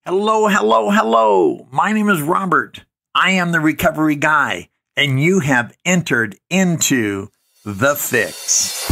Hello, hello, hello. My name is Robert. I am the recovery guy, and you have entered into The Fix.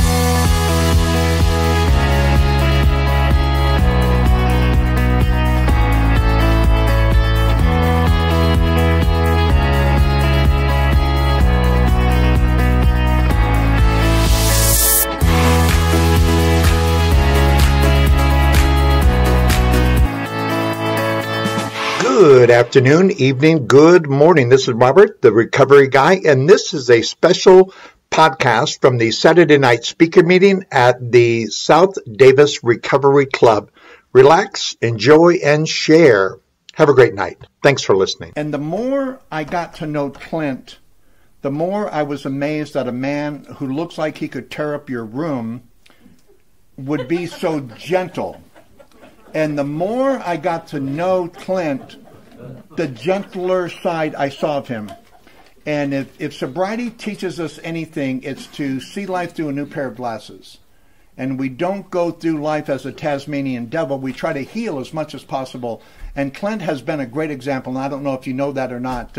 Good afternoon, evening, good morning. This is Robert, the recovery guy, and this is a special podcast from the Saturday night speaker meeting at the South Davis Recovery Club. Relax, enjoy, and share. Have a great night. Thanks for listening. And the more I got to know Clint, the more I was amazed that a man who looks like he could tear up your room would be so gentle. And the more I got to know Clint, the gentler side I saw of him. And if sobriety teaches us anything, it's to see life through a new pair of glasses. And we don't go through life as a Tasmanian devil. We try to heal as much as possible. And Clint has been a great example, and I don't know if you know that or not.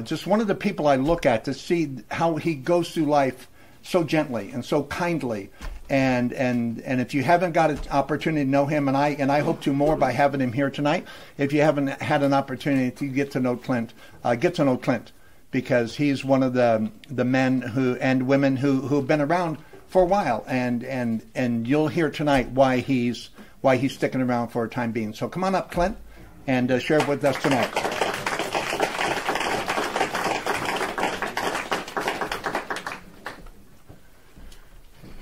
Just one of the people I look at to see how he goes through life so gently and so kindly. And if you haven't got an opportunity to know him, and I hope to more by having him here tonight, if you haven't had an opportunity to get to know Clint, because he's one of the men who and women who have been around for a while, and you'll hear tonight why he's sticking around for a time being. So come on up, Clint, and share with us tonight.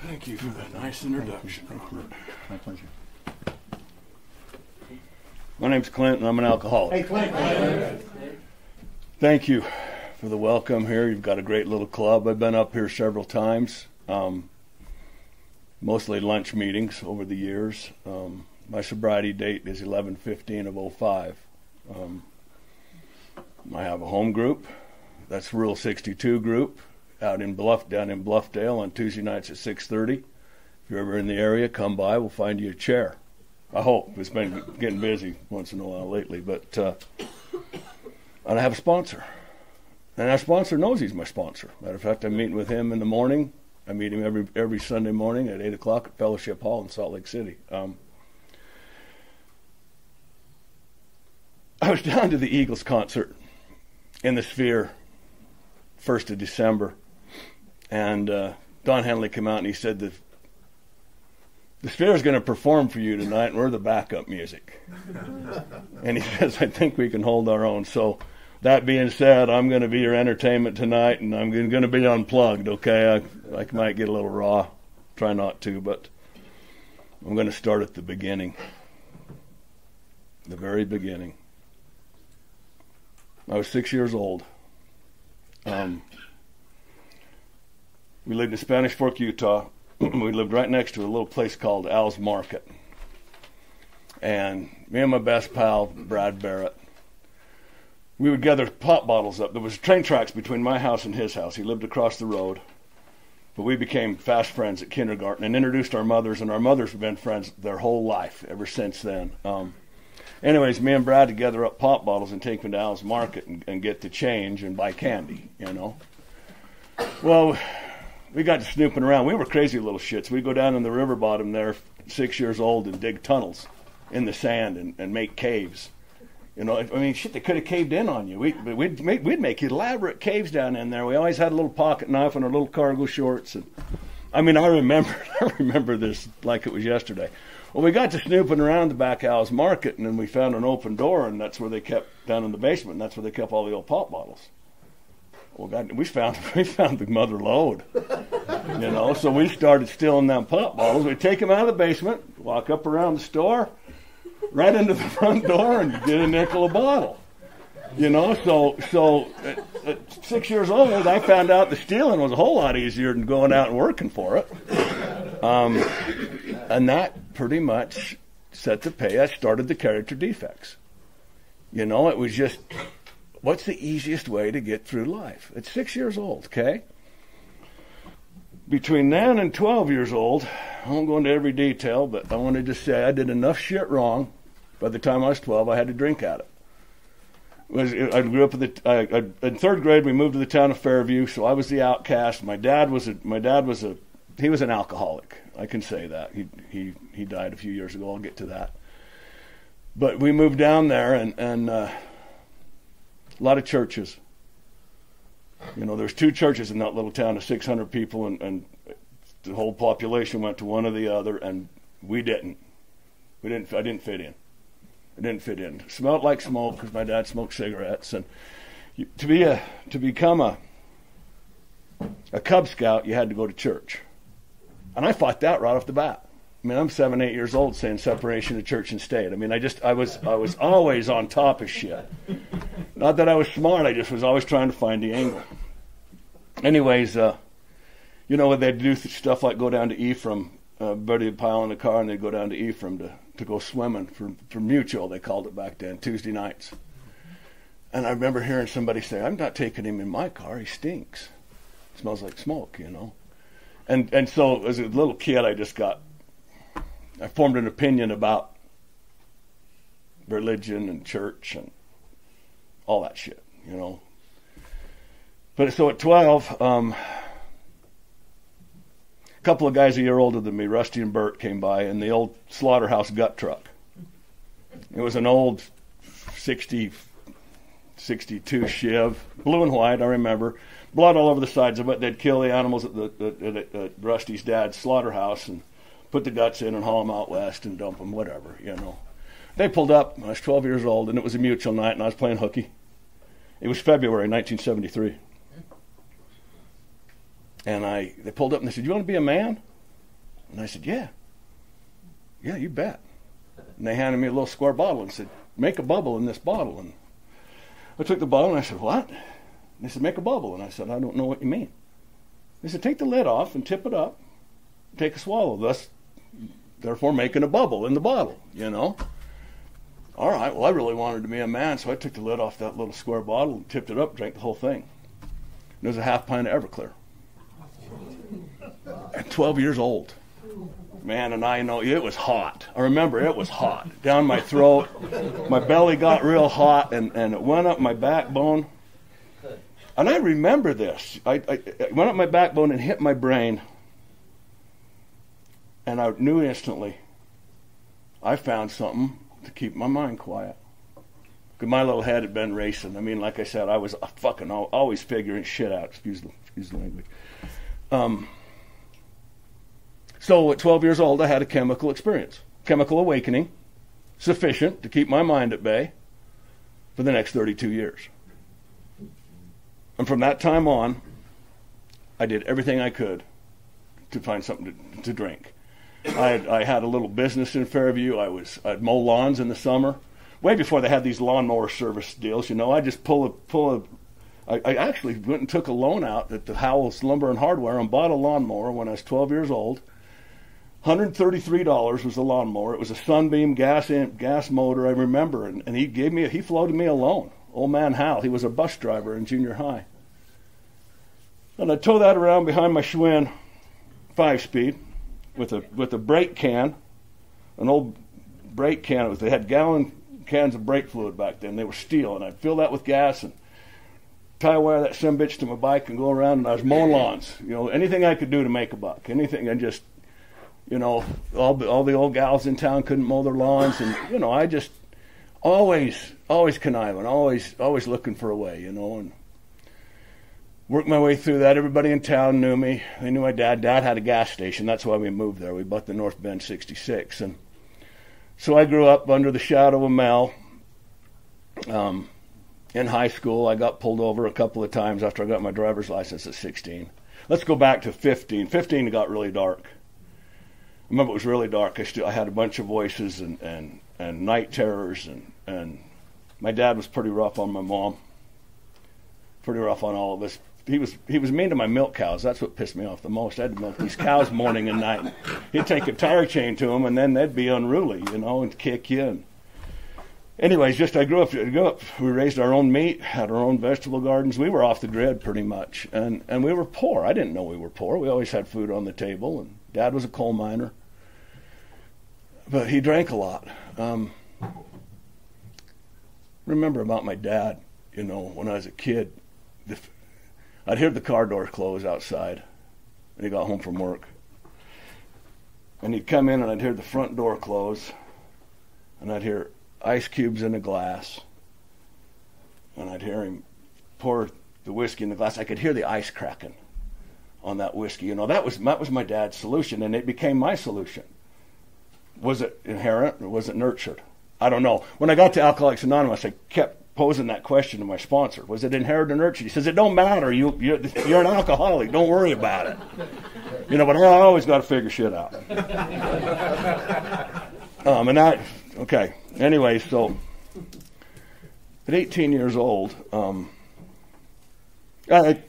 Thank you for that nice introduction, Robert. My pleasure. My name's Clint, and I'm an alcoholic. Hey, Clint. Thank you for the welcome here. You've got a great little club. I've been up here several times, mostly lunch meetings over the years. My sobriety date is 11/15/05. I have a home group. That's Rule 62 group. Down in Bluffdale on Tuesday nights at 6:30. If you're ever in the area, come by. We'll find you a chair. I hope. It's been getting busy once in a while lately, but and I have a sponsor, and our sponsor knows he's my sponsor. Matter of fact, I'm meeting with him in the morning. I meet him every Sunday morning at 8:00 at Fellowship Hall in Salt Lake City. I was down to the Eagles concert in the Sphere, 1st of December. And Don Henley came out and he said that the Sphere is going to perform for you tonight, and we're the backup music. And he says, I think we can hold our own. So that being said, I'm going to be your entertainment tonight, and I'm going to be unplugged, okay? I might get a little raw. Try not to, but I'm going to start at the beginning. The very beginning. I was 6 years old. We lived in Spanish Fork, Utah. We lived right next to a little place called Al's Market. And me and my best pal, Brad Barrett, we would gather pop bottles up. There was train tracks between my house and his house. He lived across the road. But we became fast friends at kindergarten and introduced our mothers, and our mothers have been friends their whole life ever since then. Anyways, me and Brad would gather up pop bottles and take them to Al's Market and get the change and buy candy, you know. Well, we got to snooping around. We were crazy little shits. We'd go down in the river bottom there, 6 years old, and dig tunnels in the sand and make caves. You know, I mean, shit, they could have caved in on you. We'd make elaborate caves down in there. We always had a little pocket knife and our little cargo shorts. And I mean, I remember this like it was yesterday. Well, we got to snooping around the back Al's Market, and then we found an open door, and that's where they kept, down in the basement, and that's where they kept all the old pop bottles. Well, God, we found the mother lode, you know. So we started stealing them pop bottles. We'd take them out of the basement, walk up around the store, right into the front door, and get a nickel a bottle, you know. So at 6 years old, I found out the stealing was a whole lot easier than going out and working for it, and that pretty much set the pace. I started the character defects. You know, it was just, what's the easiest way to get through life? At 6 years old, okay? Between then and 12 years old, I won't go into every detail, but I want to just say I did enough shit wrong By the time I was 12, I had to drink at it. I grew up in third grade. We moved to the town of Fairview, so I was the outcast. My dad was he was an alcoholic. I can say that. He died a few years ago. I'll get to that. But we moved down there, and a lot of churches. There's 2 churches in that little town of 600 people, and the whole population went to one or the other, and I didn't fit in. I didn't fit in. Smelled like smoke because my dad smoked cigarettes, and to become a Cub Scout, you had to go to church, and I fought that right off the bat. I mean, I'm 7, 8 years old saying separation of church and state. I mean, I was always on top of shit. Not that I was smart, I just was always trying to find the angle. Anyways, they'd do stuff like go down to Ephraim. Buddy would pile in the car and they'd go down to Ephraim to go swimming for mutual, they called it back then, Tuesday nights. And I remember hearing somebody say, I'm not taking him in my car, he stinks. Smells like smoke, And so as a little kid, I formed an opinion about religion and church and all that shit, But so at 12, a couple of guys a year older than me, Rusty and Bert, came by in the old slaughterhouse gut truck. It was an old 62 Chev, blue and white, I remember. Blood all over the sides of it. They'd kill the animals at Rusty's dad's slaughterhouse and put the guts in and haul them out west and dump them, whatever, They pulled up when I was 12 years old, and it was a mutual night, and I was playing hooky. It was February 1973. And they pulled up and they said, you want to be a man? And I said, yeah. Yeah, you bet. And they handed me a little square bottle and said, make a bubble in this bottle. And I took the bottle and I said, what? And they said, make a bubble. And I said, I don't know what you mean. They said, take the lid off and tip it up. Take a swallow, thus, therefore making a bubble in the bottle, All right, well, I really wanted to be a man, so I took the lid off that little square bottle and tipped it up, drank the whole thing. And it was a half pint of Everclear. At 12 years old. Man, and I know, it was hot. I remember it was hot. Down my throat, my belly got real hot, and it went up my backbone. And I remember this. It went up my backbone and hit my brain. And I knew instantly I found something to keep my mind quiet. Because my little head had been racing. I mean, like I said, I was fucking always figuring shit out. Excuse the language. So at 12 years old, I had a chemical experience. Chemical awakening. Sufficient to keep my mind at bay for the next 32 years. And from that time on, I did everything I could to find something to drink. I had a little business in Fairview. I'd mow lawns in the summer, way before they had these lawnmower service deals. I just I actually went and took a loan out at the Howell's Lumber and Hardware and bought a lawnmower when I was 12 years old. $133 was the lawnmower. It was a Sunbeam gas motor, I remember, and he floated me a loan. Old man Hal, he was a bus driver in junior high. And I tow that around behind my Schwinn 5-speed. With a brake can, an old brake can. They had gallon cans of brake fluid back then. They were steel, and I'd fill that with gas and tie a wire that sumbitch to my bike and go around. And I was mowing lawns. Anything I could do to make a buck. Anything, and just, all the old gals in town couldn't mow their lawns, and I just always conniving, always looking for a way, and worked my way through that. Everybody in town knew me. They knew my dad. Dad had a gas station. That's why we moved there. We bought the North Bend 66. And so I grew up under the shadow of Mel. In high school, I got pulled over a couple of times after I got my driver's license at 16. Let's go back to 15. 15, it got really dark. I remember it was really dark. I had a bunch of voices and night terrors. And my dad was pretty rough on my mom. Pretty rough on all of us. He was mean to my milk cows. That's what pissed me off the most. I had to milk these cows morning and night. He'd take a tire chain to them, and then they'd be unruly, and kick you. And anyways, I grew up. We raised our own meat, had our own vegetable gardens. We were off the grid pretty much, and we were poor. I didn't know we were poor. We always had food on the table, and Dad was a coal miner, but he drank a lot. remember about my dad, you know, when I was a kid, I'd hear the car door close outside when he got home from work. And he'd come in and I'd hear the front door close, and I'd hear ice cubes in a glass, and I'd hear him pour the whiskey in the glass. I could hear the ice cracking on that whiskey. You know, that was my dad's solution, and it became my solution. Was it inherent or was it nurtured? I don't know. When I got to Alcoholics Anonymous, I kept posing that question to my sponsor. Was it inherent or nurtured? He says, it don't matter. You're an alcoholic. Don't worry about it. You know, but I always got to figure shit out. Okay. Anyway, so at 18 years old, at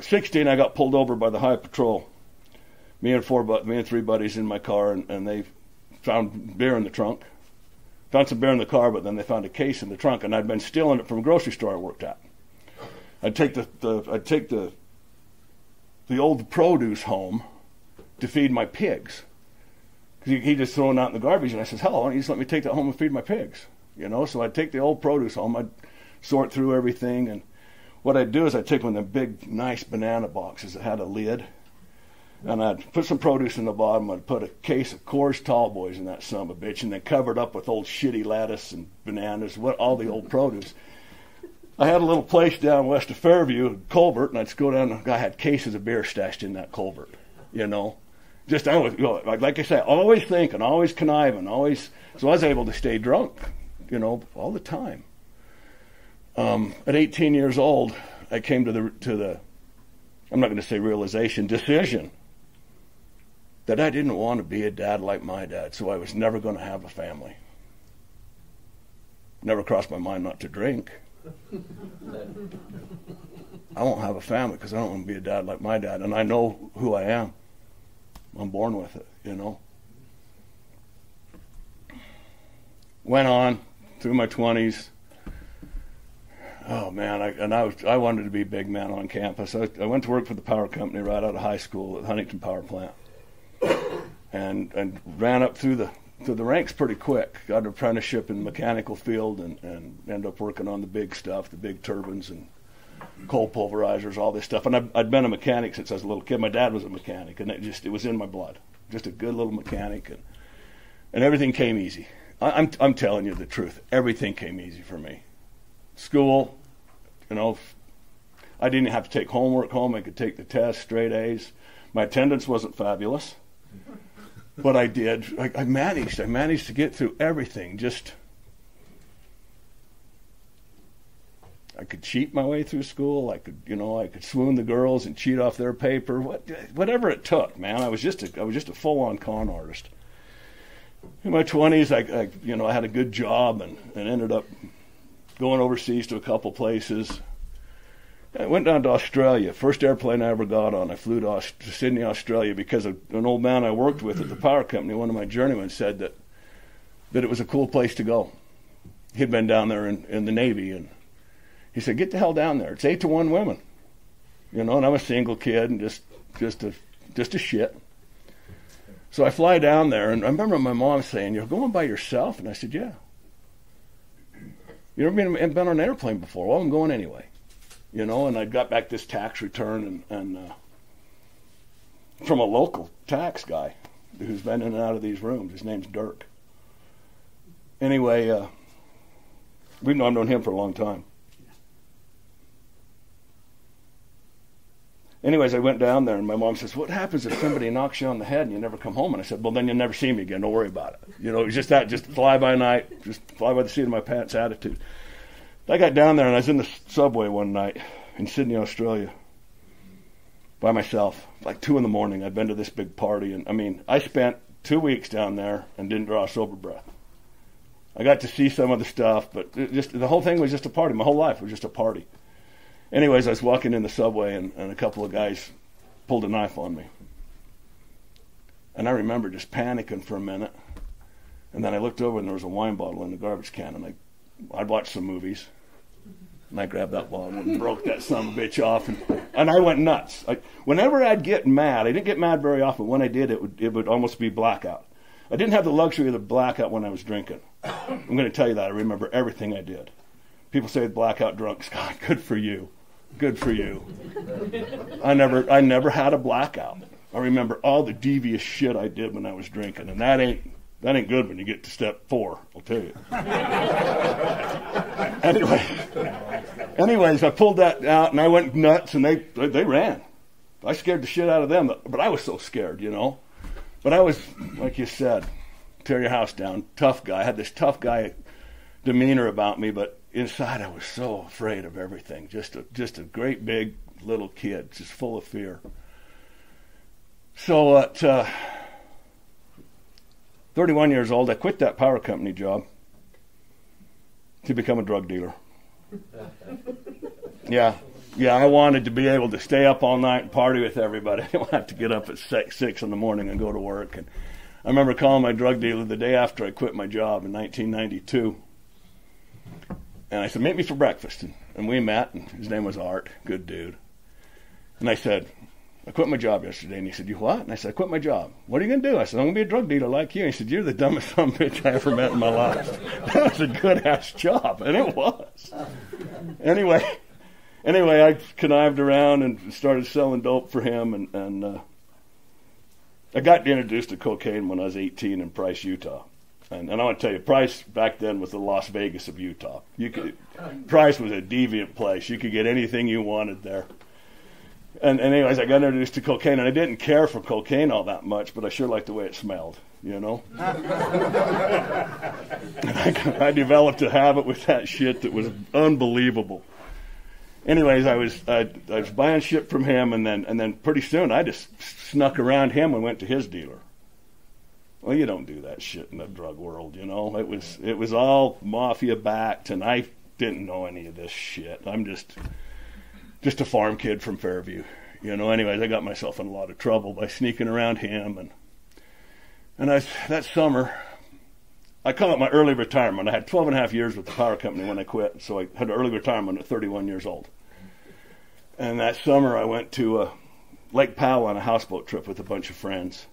16, I got pulled over by the High Patrol. Me and three buddies in my car, and they found beer in the trunk. Found some beer in the car, but then they found a case in the trunk, and I'd been stealing it from a grocery store I worked at. I'd take the old produce home to feed my pigs. Because he just thrown it out in the garbage, and I says, hell, why don't you just let me take that home and feed my pigs? You know, so I'd take the old produce home, I'd sort through everything, and what I'd do is I'd take one of the big, nice banana boxes that had a lid, and I'd put some produce in the bottom. I'd put a case of Coors Tall Boys in that son of a bitch, and then cover it up with old shitty lettuce and bananas, all the old produce. I had a little place down west of Fairview, culvert, and I'd just go down. I had cases of beer stashed in that culvert, you know. Just I was, you know, like I said, always thinking, always conniving, always. So I was able to stay drunk, you know, all the time. At 18 years old, I came to the I'm not going to say realization, decision that I didn't want to be a dad like my dad, so I was never going to have a family. Never crossed my mind not to drink. I won't have a family because I don't want to be a dad like my dad, and I know who I am. I'm born with it, you know. Went on through my 20s. Oh man, I wanted to be a big man on campus. I went to work for the power company right out of high school at Huntington Power Plant, and ran up through the ranks pretty quick. Got an apprenticeship in the mechanical field, and ended up working on the big stuff, the big turbines and coal pulverizers, all this stuff. And I'd been a mechanic since I was a little kid. My dad was a mechanic, and it was in my blood. Just a good little mechanic, and everything came easy. I'm telling you the truth. Everything came easy for me. School, you know, I didn't have to take homework home. I could take the test, straight A's. My attendance wasn't fabulous, but I did. I managed to get through everything. Just, I could cheat my way through school. I could swoon the girls and cheat off their paper. Whatever it took, man. I was just a full-on con artist. In my 20s, I had a good job and ended up going overseas to a couple places. I went down to Australia. First airplane I ever got on. I flew to Sydney, Australia, because an old man I worked with at the power company, one of my journeymen, said that it was a cool place to go. He'd been down there in the Navy, and he said, "Get the hell down there. It's 8-to-1 women." You know, and I'm a single kid and just a shit. So I fly down there, and I remember my mom saying, "You're going by yourself?" And I said, "Yeah." "You ever been on an airplane before?" "Well, I'm going anyway." You know, and I got back this tax return and from a local tax guy who's been in and out of these rooms. His name's Dirk. Anyway, I've known him for a long time. Anyways, I went down there, and my mom says, "What happens if somebody knocks you on the head and you never come home?" And I said, "Well, then you'll never see me again. Don't worry about it." You know, it was just fly by night, just fly by the seat of my pants attitude. I got down there, and I was in the subway one night in Sydney, Australia, by myself, like 2 a.m. I'd been to this big party, and I mean, I spent 2 weeks down there and didn't draw a sober breath. I got to see some of the stuff, but the whole thing was just a party. My whole life was just a party. Anyways, I was walking in the subway, and a couple of guys pulled a knife on me. And I remember just panicking for a minute. And then I looked over, and there was a wine bottle in the garbage can, and I'd watched some movies. And I grabbed that bottle and broke that son of a bitch off, and I went nuts. Whenever I'd get mad, I didn't get mad very often. When I did, it would almost be blackout. I didn't have the luxury of the blackout when I was drinking. I'm going to tell you that. I remember everything I did. People say blackout drunk. Scott, good for you. Good for you. I never had a blackout. I remember all the devious shit I did when I was drinking, and that ain't good when you get to step 4, I'll tell you. Anyways, I pulled that out, and I went nuts, and they ran. I scared the shit out of them, but I was so scared, you know. But I was, like you said, tear your house down, tough guy. I had this tough guy demeanor about me, but inside I was so afraid of everything. Just a great big little kid, just full of fear. So at 31 years old, I quit that power company job to become a drug dealer. Yeah, I wanted to be able to stay up all night and party with everybody. I didn't have to get up at 6 in the morning and go to work. And I remember calling my drug dealer the day after I quit my job in 1992. And I said, meet me for breakfast. And we met, and his name was Art, good dude. And I said, I quit my job yesterday. And he said, you what? And I said, I quit my job. What are you going to do? I said, I'm going to be a drug dealer like you. And he said, you're the dumbest son of a bitch I ever met in my life. That was a good-ass job, and it was. Anyway, I connived around and started selling dope for him, and I got introduced to cocaine when I was 18 in Price, Utah. And I want to tell you, Price back then was the Las Vegas of Utah. Price was a deviant place. You could get anything you wanted there. And anyways, I got introduced to cocaine, and I didn't care for cocaine all that much, but I sure liked the way it smelled, you know. I developed a habit with that shit that was unbelievable. Anyways, I was buying shit from him, and then pretty soon I just snuck around him and went to his dealer. Well, you don't do that shit in the drug world, you know. It was all mafia backed, and I didn't know any of this shit. I'm just a farm kid from Fairview, you know. Anyways, I got myself in a lot of trouble by sneaking around him, and that summer, I call it my early retirement. I had 12 and a half years with the power company when I quit, so I had an early retirement at 31 years old. And that summer, I went to Lake Powell on a houseboat trip with a bunch of friends.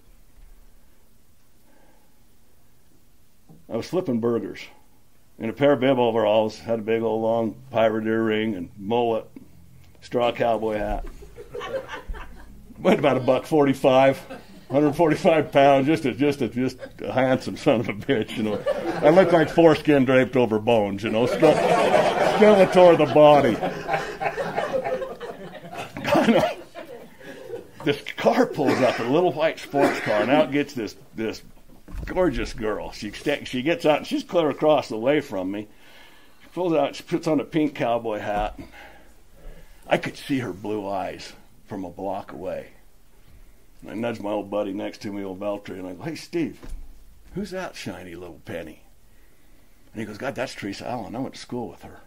I was flipping burgers in a pair of bib overalls, had a big old long pirate earring and mullet, straw cowboy hat. Weighed about $145, 145 pounds, just a handsome son of a bitch, you know. I looked like foreskin draped over bones, you know, skeletor of the body. This car pulls up, a little white sports car, and out gets this gorgeous girl. She gets out, and she's clear across the way from me. She pulls out, she puts on a pink cowboy hat. I could see her blue eyes from a block away. And I nudged my old buddy next to me, old Valtteri, and I go, hey, Steve, who's that shiny little penny? And he goes, God, that's Teresa Allen. I went to school with her.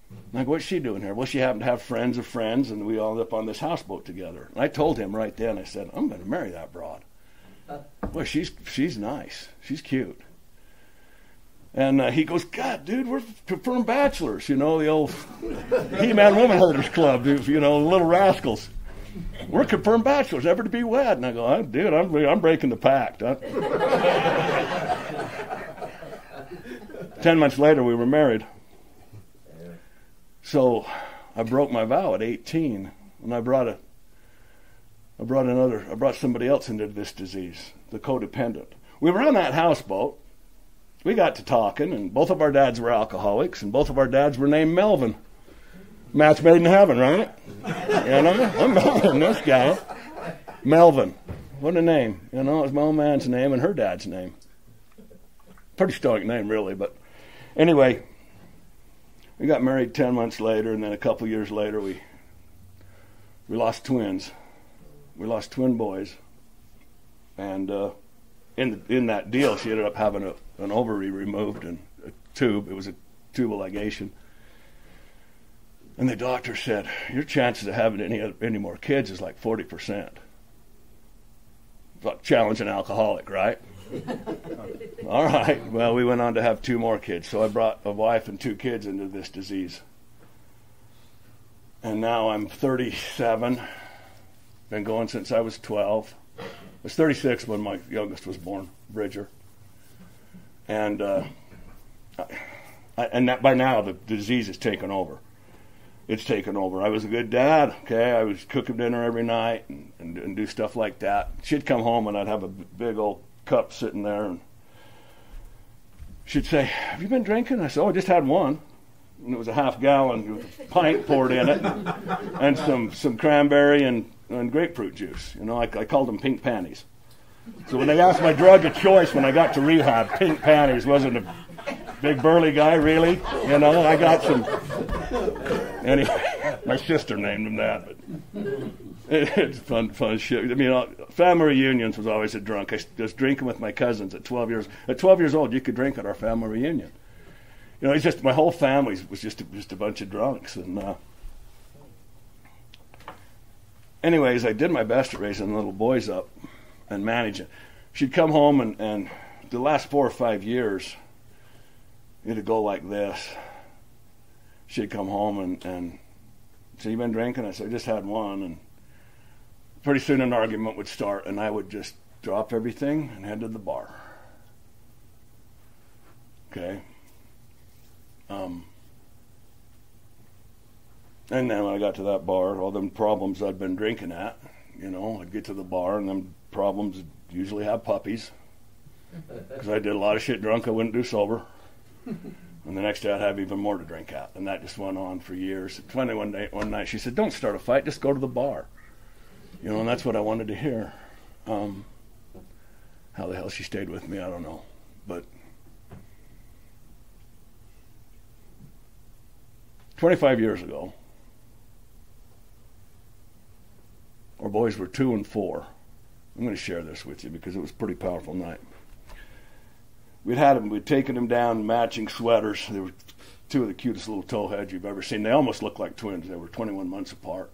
And I go, what's she doing here? Well, she happened to have friends of friends, and we all ended up on this houseboat together. And I told him right then, I said, I'm going to marry that broad. Boy, she's nice. She's cute. And he goes, God, dude, we're confirmed bachelors, you know, the old He-Man Woman Herders Club, you know, Little Rascals. We're confirmed bachelors, ever to be wed. And I go, dude, I'm breaking the pact. 10 months later, we were married. So I broke my vow at 18, and I brought somebody else into this disease, the codependent. We were on that houseboat. We got to talking, and both of our dads were alcoholics, and both of our dads were named Melvin. Match made in heaven, right? You know, I'm Melvin, this guy. Melvin. What a name. You know, it was my old man's name and her dad's name. Pretty stoic name, really, but anyway, we got married 10 months later, and then a couple years later, we lost twins. We lost twin boys, and in that deal, she ended up having an ovary removed and a tube. It was a tubal ligation. And the doctor said, your chances of having any more kids is like 40%. Challenging alcoholic, right? All right. Well, we went on to have 2 more kids. So I brought a wife and 2 kids into this disease. And now I'm 37. Been going since I was 12. I was 36 when my youngest was born, Bridger. And And that by now the disease has taken over. It's taken over. I was a good dad, okay? I was cooking dinner every night and do stuff like that. She'd come home and I'd have a big old cup sitting there, and she'd say, "Have you been drinking?" I said, "Oh, I just had one." And it was a half gallon with a pint poured in it and some cranberry and grapefruit juice. You know, I called them pink panties. So when they asked my drug of choice when I got to rehab, pink panties wasn't a big burly guy, really. You know, I got some. Anyway, my sister named him that, but it's fun shit. I mean, family reunions was always a drunk. I was drinking with my cousins at 12 years. At 12 years old, you could drink at our family reunion. You know, it's just my whole family was just a bunch of drunks. And anyways, I did my best at raising little boys up and managing. She'd come home and the last 4 or 5 years, it'd go like this. She'd come home and say, "You been drinking?" I said, "I just had one." And pretty soon an argument would start, and I would just drop everything and head to the bar. Okay. And then when I got to that bar, all them problems I'd been drinking at, you know, I'd get to the bar and them problems usually have puppies. Because I did a lot of shit drunk I wouldn't do sober. And the next day I'd have even more to drink at. And that just went on for years. Finally one night she said, "Don't start a fight, just go to the bar." You know, and that's what I wanted to hear. How the hell she stayed with me, I don't know. But 25 years ago, our boys were 2 and 4. I'm going to share this with you because it was a pretty powerful night. We'd taken them down matching sweaters. They were 2 of the cutest little towheads you've ever seen. They almost looked like twins. They were 21 months apart.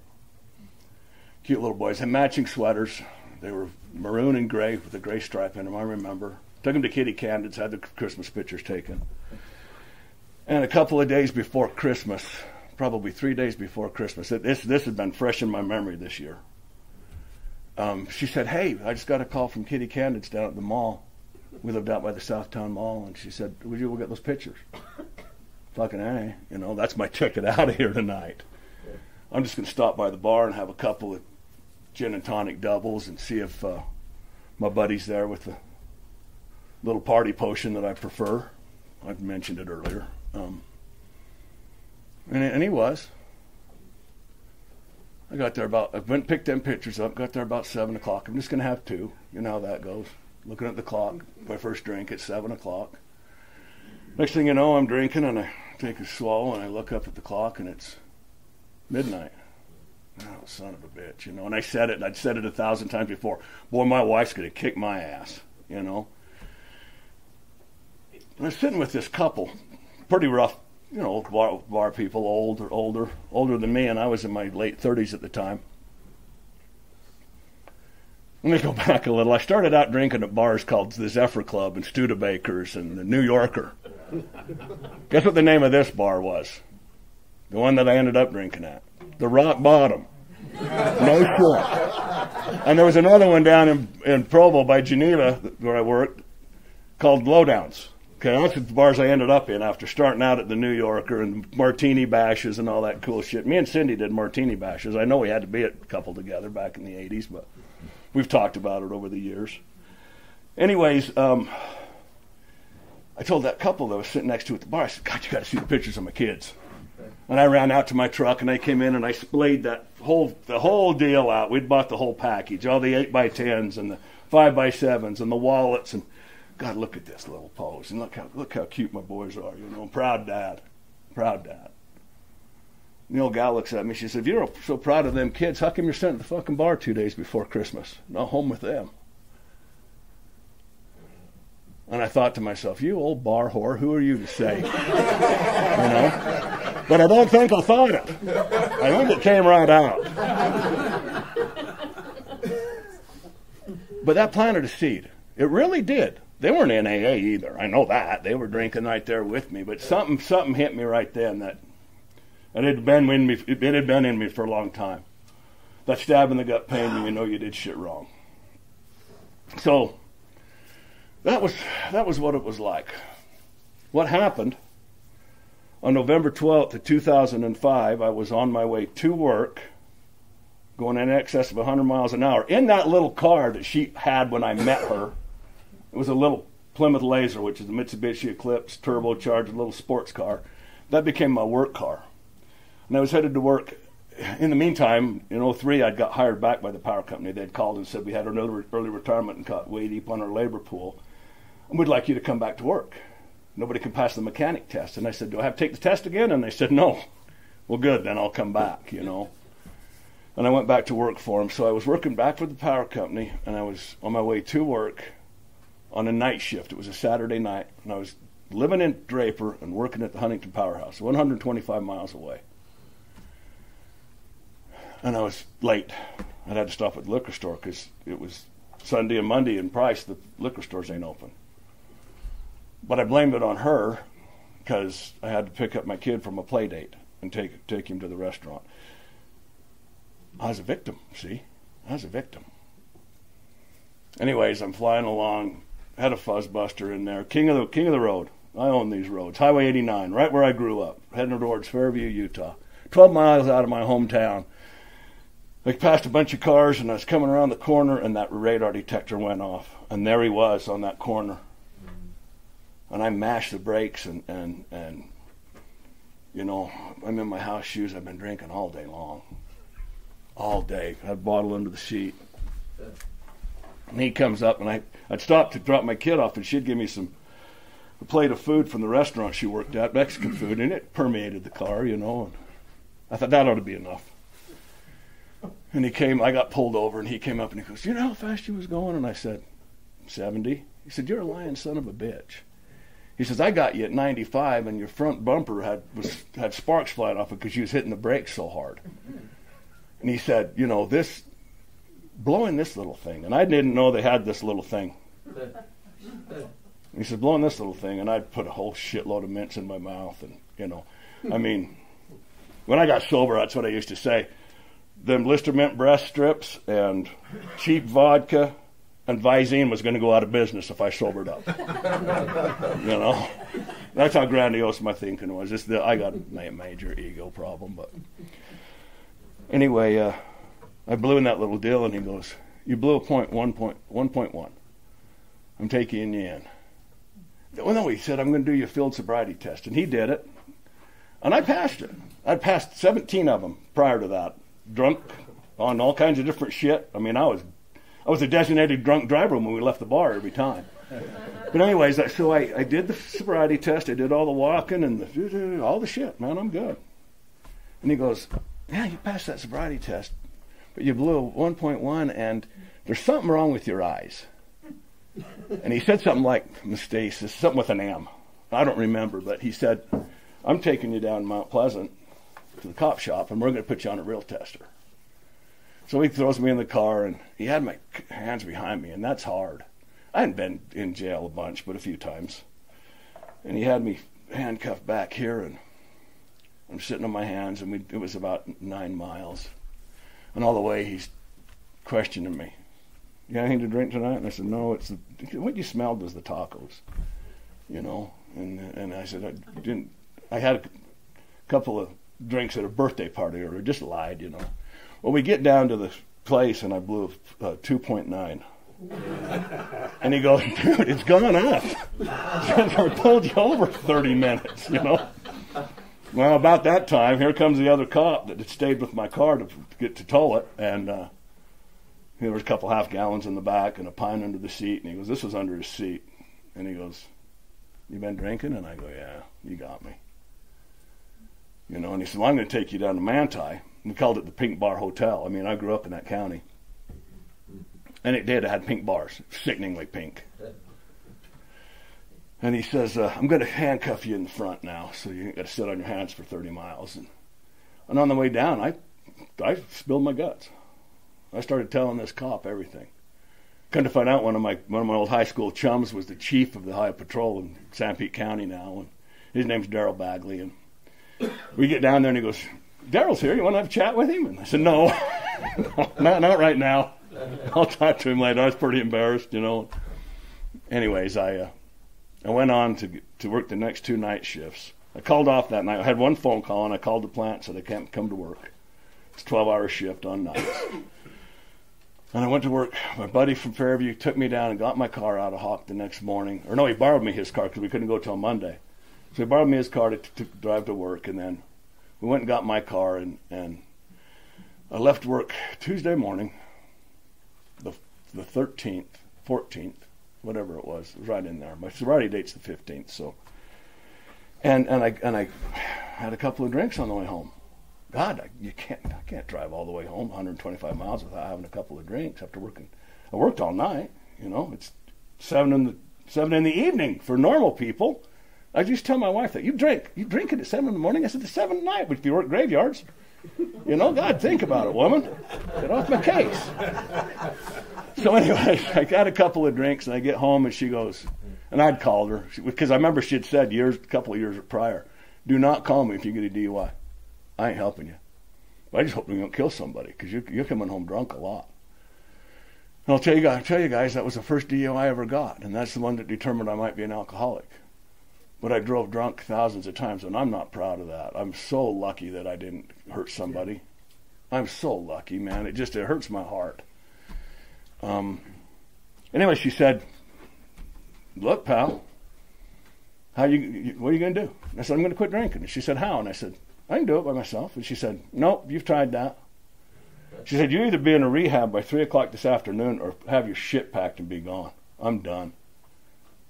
Cute little boys. Had matching sweaters. They were maroon and gray with a gray stripe in them, I remember. Took them to Kitty Candid's, had the Christmas pictures taken. And a couple of days before Christmas, probably 3 days before Christmas, this had been fresh in my memory this year. She said, "Hey, I just got a call from Kitty Candid's down at the mall. We lived out by the Southtown Mall." And she said, "Would you go get those pictures?" Fucking A, you know, that's my ticket out of here tonight. I'm just going to stop by the bar and have a couple of gin and tonic doubles and see if my buddy's there with the little party potion that I prefer. I've mentioned it earlier. And he was. I went and picked them pictures up, got there about 7 o'clock. I'm just going to have 2. You know how that goes. Looking at the clock, my first drink at 7 o'clock. Next thing you know, I'm drinking and I take a swallow and I look up at the clock and it's midnight. Oh, son of a bitch, you know. And I'd said it 1,000 times before. Boy, my wife's going to kick my ass, you know. And I was sitting with this couple, pretty rough, you know, bar people, older than me, and I was in my late 30s at the time. Let me go back a little. I started out drinking at bars called the Zephyr Club and Studebakers and the New Yorker. Guess what the name of this bar was? The one that I ended up drinking at. The Rock Bottom. No shit. And there was another one down in Provo by Geneva where I worked called Lowdowns. Okay, that's the bars I ended up in after starting out at the New Yorker and martini bashes and all that cool shit. Me and Cindy did martini bashes. I know we had to be a couple together back in the 80s, but we've talked about it over the years. Anyways, I told that couple that was sitting next to at the bar, I said, "God, you got to see the pictures of my kids." And I ran out to my truck and I came in and I splayed the whole deal out. We'd bought the whole package, all the 8x10s and the 5x7s and the wallets. And God, look at this little pose and look how cute my boys are. You know, proud dad. And the old gal looks at me. She said, "If you're so proud of them kids, how come you're sent to the fucking bar 2 days before Christmas? Not home with them?" And I thought to myself, "You old bar whore, who are you to say?" You know? But I don't think I thought it. I think it came right out. But that planted a seed. It really did. They weren't in AA either. I know that. They were drinking right there with me. But something hit me right then that it had been in me. It had been in me for a long time. That stab in the gut pain when you know you did shit wrong. So that was what it was like. What happened On November 12th of 2005, I was on my way to work, going in excess of 100 miles an hour, in that little car that she had when I met her. It was a little Plymouth Laser, which is a Mitsubishi Eclipse turbocharged little sports car. That became my work car. And I was headed to work. In the meantime, in 2003, I'd got hired back by the power company. They'd called and said we had another early retirement and got way deep on our labor pool, and we'd like you to come back to work. Nobody could pass the mechanic test. And I said, do I have to take the test again? And they said, no. Well, good, then I'll come back, you know. And I went back to work for them. So I was working back for the power company, and I was on my way to work on a night shift. It was a Saturday night, and I was living in Draper and working at the Huntington Powerhouse, 125 miles away. And I was late. I had to stop at the liquor store because it was Sunday and Monday in Price. The liquor stores ain't open. But I blamed it on her because I had to pick up my kid from a play date and take him to the restaurant. I was a victim, see? I was a victim. Anyways, I'm flying along, had a fuzzbuster in there, king of the road. I own these roads. Highway 89, right where I grew up, heading towards Fairview, Utah. 12 miles out of my hometown. I passed a bunch of cars, and I was coming around the corner, and that radar detector went off. And there he was on that corner. And I mashed the brakes, and you know, I'm in my house shoes. I've been drinking all day long. All day. I had a bottle under the seat. And he comes up, and I'd stop to drop my kid off, and she'd give me a plate of food from the restaurant she worked at, Mexican food, and it permeated the car, you know. And I thought that ought to be enough. And he came, I got pulled over, and he came up, and he goes, you know how fast you was going? And I said, 70. He said, you're a lying son of a bitch. He says, I got you at 95, and your front bumper had sparks flying off it because you was hitting the brakes so hard. And he said, you know, blowing this little thing, and I didn't know they had this little thing. He said, blowing this little thing, and I'd put a whole shitload of mints in my mouth, and, you know, I mean, when I got sober, that's what I used to say. Them Listermint breast strips and cheap vodka and Visine was going to go out of business if I sobered up. You know, that's how grandiose my thinking was. I got a major ego problem, but anyway, I blew in that little deal, and he goes, "You blew a 1.1. I'm taking you in." Well, no, he said, "I'm going to do your field sobriety test," and he did it, and I passed it. I'd passed 17 of them prior to that, drunk on all kinds of different shit. I mean, I was a designated drunk driver when we left the bar every time. But anyways, so I did the sobriety test. I did all the walking and all the shit. Man, I'm good. And he goes, "Yeah, you passed that sobriety test, but you blew a 1.1, and there's something wrong with your eyes." And he said something like mestasis, something with an M. I don't remember, but he said, "I'm taking you down Mount Pleasant to the cop shop, and we're going to put you on a real tester." So he throws me in the car, and he had my hands behind me, and that's hard. I hadn't been in jail a bunch, but a few times. And he had me handcuffed back here, and I'm sitting on my hands, and it was about 9 miles. And all the way he's questioning me. "You got anything to drink tonight?" And I said, "No, what you smelled was the tacos, you know." And I said, "I didn't. I had a couple of drinks at a birthday party," or just lied, you know. Well, we get down to the place, and I blew a 2.9. And he goes, "Dude, it's gone up. I pulled you over 30 minutes, you know." Well, about that time, here comes the other cop that had stayed with my car to get to tow it, and there was a couple half gallons in the back and a pint under the seat, and he goes, "This was under his seat." And he goes, "You been drinking?" And I go, "Yeah, you got me." You know, and he said, "Well, I'm going to take you down to Manti." We called it the Pink Bar Hotel. I mean, I grew up in that county. And it did. It had pink bars, sickeningly pink. And he says, "I'm going to handcuff you in the front now, so you ain't got to sit on your hands for 30 miles. And on the way down, I spilled my guts. I started telling this cop everything. Come to find out, one of my old high school chums was the chief of the Highway Patrol in Sanpete County now, and his name's Darrell Bagley. And we get down there, and he goes, "Darrell's here. You want to have a chat with him?" And I said, "No, no, not right now. I'll talk to him later." I was pretty embarrassed, you know. Anyways, I went on to work the next 2 night shifts. I called off that night. I had one phone call, and I called the plant and said I can't come to work. It's a 12-hour shift on nights. And I went to work. My buddy from Fairview took me down and got my car out of Hawk the next morning. Or no, he borrowed me his car because we couldn't go till Monday. So he borrowed me his car to drive to work, and then we went and got my car, and I left work Tuesday morning, the 13th, 14th, whatever it was. It was right in there. My sobriety date's the 15th, so. And I had a couple of drinks on the way home. God, I can't drive all the way home 125 miles without having a couple of drinks after working. I worked all night, you know. It's 7 in the evening for normal people. I just tell my wife that you drink it at 7 in the morning. I said, it's 7 at night, but if you work graveyards, you know, God, think about it, woman. Get off my case. So anyway, I got a couple of drinks, and I get home, and she goes, and I'd called her, because I remember she had said a couple of years prior, do not call me if you get a DUI. I ain't helping you. But I just hope you don't kill somebody, because you're coming home drunk a lot. And I'll tell you guys, that was the first DUI I ever got, and that's the one that determined I might be an alcoholic. But I drove drunk thousands of times, and I'm not proud of that. I'm so lucky that I didn't hurt somebody. I'm so lucky, man. It hurts my heart. Anyway, she said, look, pal, what are you going to do? And I said, I'm going to quit drinking. And she said, how? And I said, I can do it by myself. And she said, nope, you've tried that. She said, you either be in a rehab by 3 o'clock this afternoon or have your shit packed and be gone. I'm done.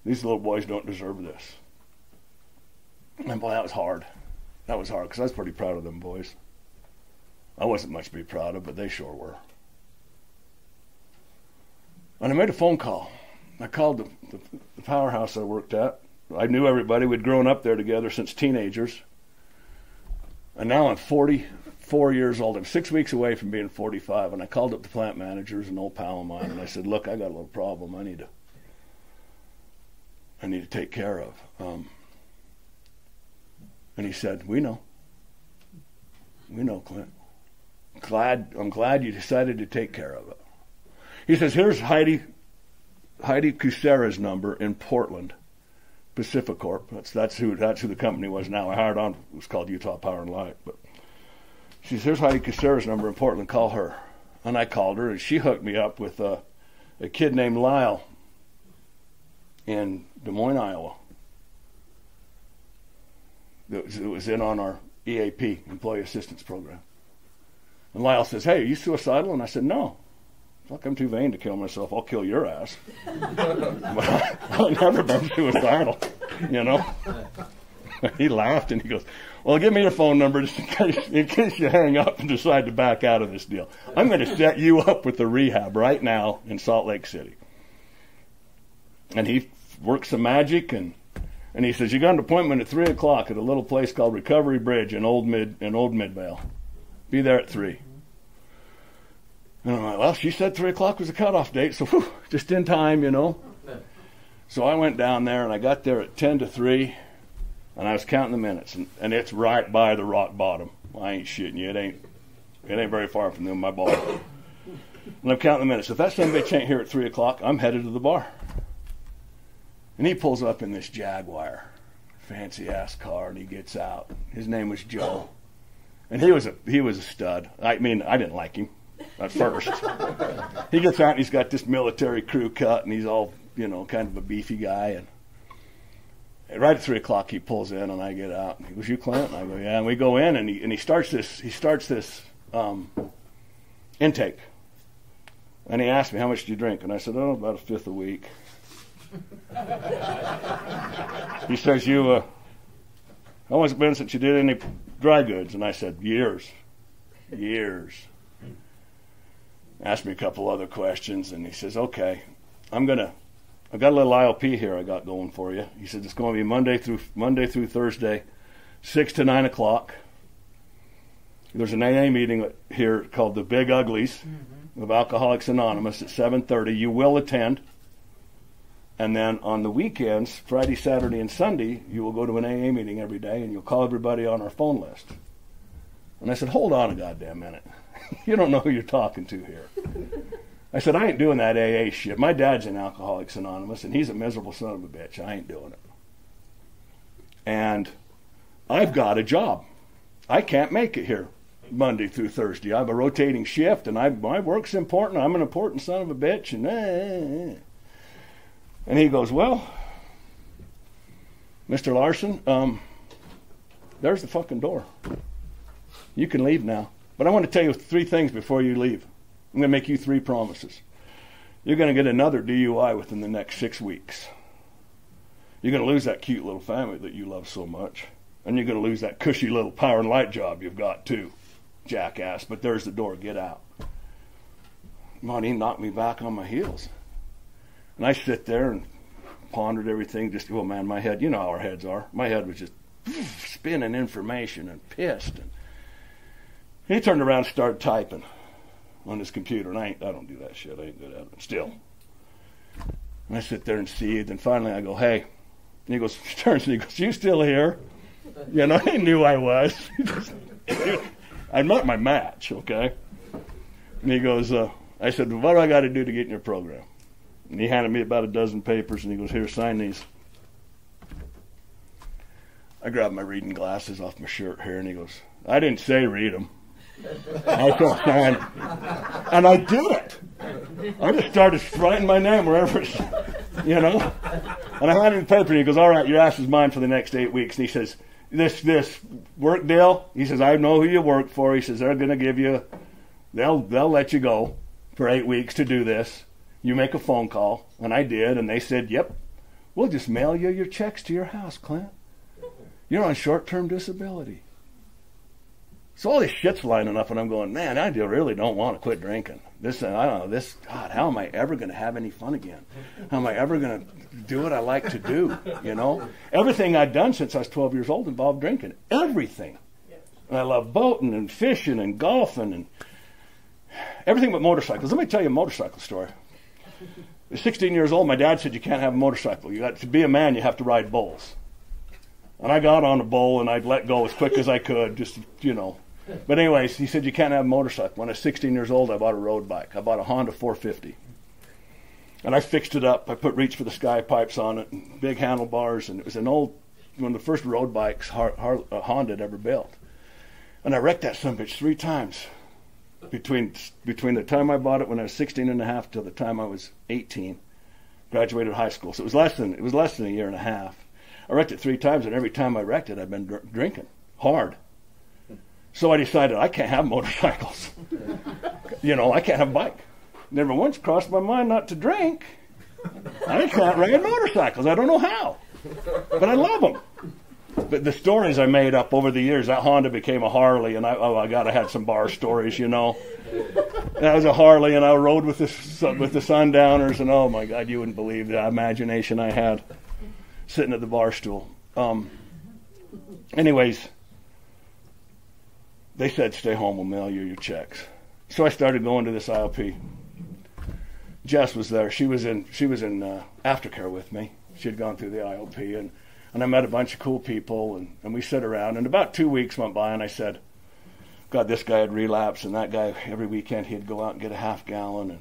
These little boys don't deserve this. And boy, that was hard. That was hard because I was pretty proud of them boys. I wasn't much to be proud of, but they sure were. And I made a phone call. I called the powerhouse I worked at. I knew everybody. We'd grown up there together since teenagers. And now I'm 44 years old. I'm 6 weeks away from being 45. And I called up the plant managers, an old pal of mine, and I said, look, I got a little problem I need to take care of. And he said, we know. We know, Clint. I'm glad you decided to take care of it. He says, here's Heidi Kucera's number in Portland, Pacific Corp. That's who the company was now. I hired on, it was called Utah Power and Light. But she says, here's Heidi Kucera's number in Portland, call her. And I called her, and she hooked me up with a kid named Lyle in Des Moines, Iowa. It was in on our EAP, Employee Assistance Program. And Lyle says, hey, are you suicidal? And I said, no. Fuck, I'm too vain to kill myself. I'll kill your ass. But I've never been suicidal, you know. He laughed and he goes, well, give me your phone number just in case you hang up and decide to back out of this deal. I'm going to set you up with the rehab right now in Salt Lake City. And he works some magic, and he says, you got an appointment at 3 o'clock at a little place called Recovery Bridge in Old Midvale. Be there at 3. And I'm like, well, she said 3 o'clock was the cutoff date, so whew, just in time, you know. So I went down there, and I got there at 10 to 3, and I was counting the minutes, and it's right by the rock bottom. I ain't shitting you. It ain't very far from my bar. And I'm counting the minutes. If that son of a bitch ain't here at 3 o'clock, I'm headed to the bar. And he pulls up in this Jaguar, fancy-ass car, and he gets out. His name was Joe. And he was a stud. I mean, I didn't like him at first. He gets out, and he's got this military crew cut, and he's all, you know, kind of a beefy guy. And right at 3 o'clock, he pulls in, and I get out. And he goes, you Clint? And I go, yeah. And we go in, and he starts this intake. And he asked me, how much do you drink? And I said, oh, about a fifth a week. He says, how long has it been since you did any dry goods? And I said, years. Asked me a couple other questions, and he says, okay, I've got a little ILP here I got going for you. He said, it's going to be Monday through Thursday, 6 to 9 o'clock. There's an AA meeting here called the Big Uglies of Alcoholics Anonymous at 7:30. You will attend. And then on the weekends, Friday, Saturday, and Sunday, you will go to an AA meeting every day, and you'll call everybody on our phone list. And I said, hold on a goddamn minute. You don't know who you're talking to here. I said, I ain't doing that AA shit. My dad's in Alcoholics Anonymous, and he's a miserable son of a bitch. I ain't doing it. And I've got a job. I can't make it here Monday through Thursday. I have a rotating shift, and my work's important. I'm an important son of a bitch. And he goes, well, Mr. Larson, there's the fucking door. You can leave now. But I want to tell you 3 things before you leave. I'm going to make you 3 promises. You're going to get another DUI within the next 6 weeks. You're going to lose that cute little family that you love so much. And you're going to lose that cushy little power and light job you've got too, jackass. But there's the door. Get out. Man, he knocked me back on my heels. And I sit there and pondered everything. Just, oh man, my head, you know how our heads are. My head was just spinning information and pissed. And he turned around and started typing on his computer. And I don't do that shit. I ain't good at it. Still. And I sit there and seethe. And finally I go, hey. And he goes, he turns and he goes, you still here? You know, he knew I was. I'm not my match, okay? And he goes, I said, well, what do I got to do to get in your program? And he handed me about a dozen papers, and he goes, here, sign these. I grabbed my reading glasses off my shirt here, and he goes, I didn't say read them. I said sign them. And I did it. I just started writing my name wherever it's, you know. And I handed him the paper, and he goes, all right, your ass is mine for the next 8 weeks. And he says, this work deal, he says, I know who you work for. He says, they're going to give you, they'll let you go for 8 weeks to do this. You make a phone call. And I did, and they said, yep, we'll just mail you your checks to your house, Clint. You're on short-term disability. So all this shit's lining up, and I'm going, man, I really don't want to quit drinking. This, I don't know, this, God, how am I ever going to have any fun again? How am I ever going to do what I like to do, you know? Everything I'd done since I was 12 years old involved drinking. Everything. And I love boating and fishing and golfing and everything but motorcycles. Let me tell you a motorcycle story. At 16 years old, my dad said, you can't have a motorcycle. You got to be a man, you have to ride bulls. And I got on a bull, and I'd let go as quick as I could, just, you know. But anyways, he said, you can't have a motorcycle. When I was 16 years old, I bought a road bike. I bought a Honda 450. And I fixed it up. I put reach for the sky pipes on it, and big handlebars, and it was an old, one of the first road bikes Honda had ever built. And I wrecked that son-of-a-bitch 3 times between the time I bought it when I was 16 and a half till the time I was 18, graduated high school. So it was less than a year and a half. I wrecked it 3 times, and every time I wrecked it, I'd been drinking hard. So I decided I can't have motorcycles. You know, I can't have a bike. Never once crossed my mind not to drink. I can't ride motorcycles. I don't know how, but I love them. But the stories I made up over the years, that Honda became a Harley, and I had some bar stories, you know. That was a Harley, and I rode with the Sundowners, and oh my God, you wouldn't believe the imagination I had sitting at the bar stool. Anyways, they said, stay home, we'll mail you your checks. So I started going to this IOP. Jess was there. She was in aftercare with me. She had gone through the IOP, and I met a bunch of cool people, and we sat around, and about 2 weeks went by, and I said, God, this guy had relapsed, and that guy, every weekend he'd go out and get a half gallon,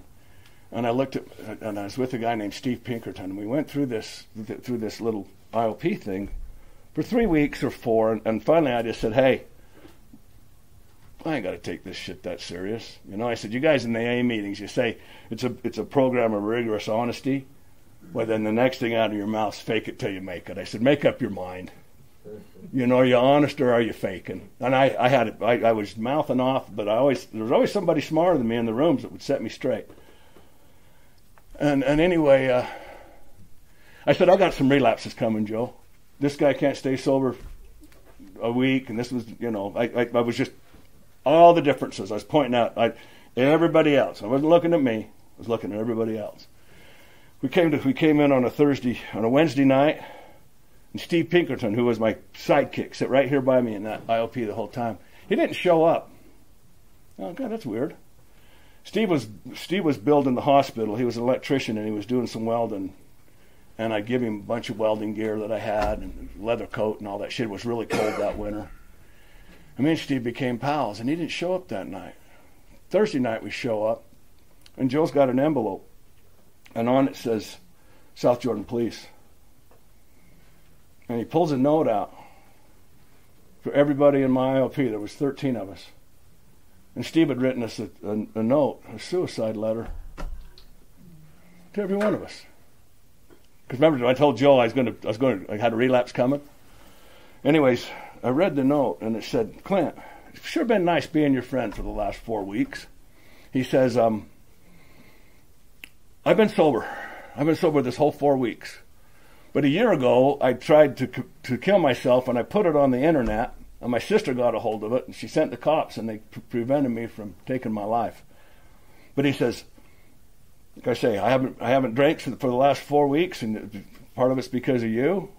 and I looked at, and I was with a guy named Steve Pinkerton, and we went through this little IOP thing for 3 weeks or 4, and finally I just said, hey, I ain't got to take this shit that serious. You know, I said, you guys in the AA meetings, you say it's a program of rigorous honesty, but then the next thing out of your mouth is fake it till you make it. I said, make up your mind. You know, are you honest or are you faking? And I was mouthing off, but there was always somebody smarter than me in the rooms that would set me straight. And anyway, I said, I got some relapses coming, Joe. This guy can't stay sober a week, and this was, you know, I was just, all the differences. I was pointing out everybody else. I wasn't looking at me. I was looking at everybody else. We came in on a Wednesday night, and Steve Pinkerton, who was my sidekick, sat right here by me in that IOP the whole time. He didn't show up. Oh God, that's weird. Steve was building the hospital. He was an electrician, and he was doing some welding. And I give him a bunch of welding gear that I had, and leather coat and all that shit. It was really cold that winter. And me and Steve became pals, and he didn't show up that night. Thursday night we show up, and Joe's got an envelope, and on it says, South Jordan Police. And he pulls a note out, for everybody in my IOP. There was 13 of us. And Steve had written us a note, a suicide letter, to every one of us. Because remember, I told Joe I had a relapse coming. Anyways, I read the note, and it said, Clint, it's sure been nice being your friend for the last 4 weeks. He says, I've been sober. I've been sober this whole 4 weeks. But a year ago, I tried to kill myself, and I put it on the internet, and my sister got a hold of it, and she sent the cops, and they prevented me from taking my life. But he says, like I say, I haven't drank for the last 4 weeks, and part of it's because of you.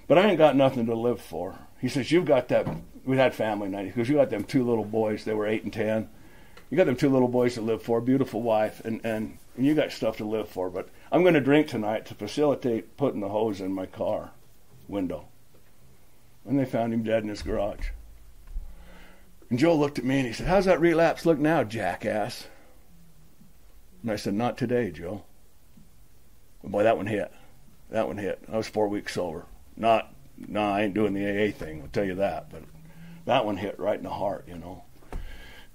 But I ain't got nothing to live for. He says, you've got that. We had family night. Because you got them 2 little boys. They were 8 and 10. You got them 2 little boys to live for, beautiful wife, and you got stuff to live for. But I'm going to drink tonight to facilitate putting the hose in my car window. And they found him dead in his garage. And Joe looked at me and he said, how's that relapse look now, jackass? And I said, not today, Joe. Boy, that one hit. That one hit. I was 4 weeks sober. No, I ain't doing the AA thing, I'll tell you that. But that one hit right in the heart, you know.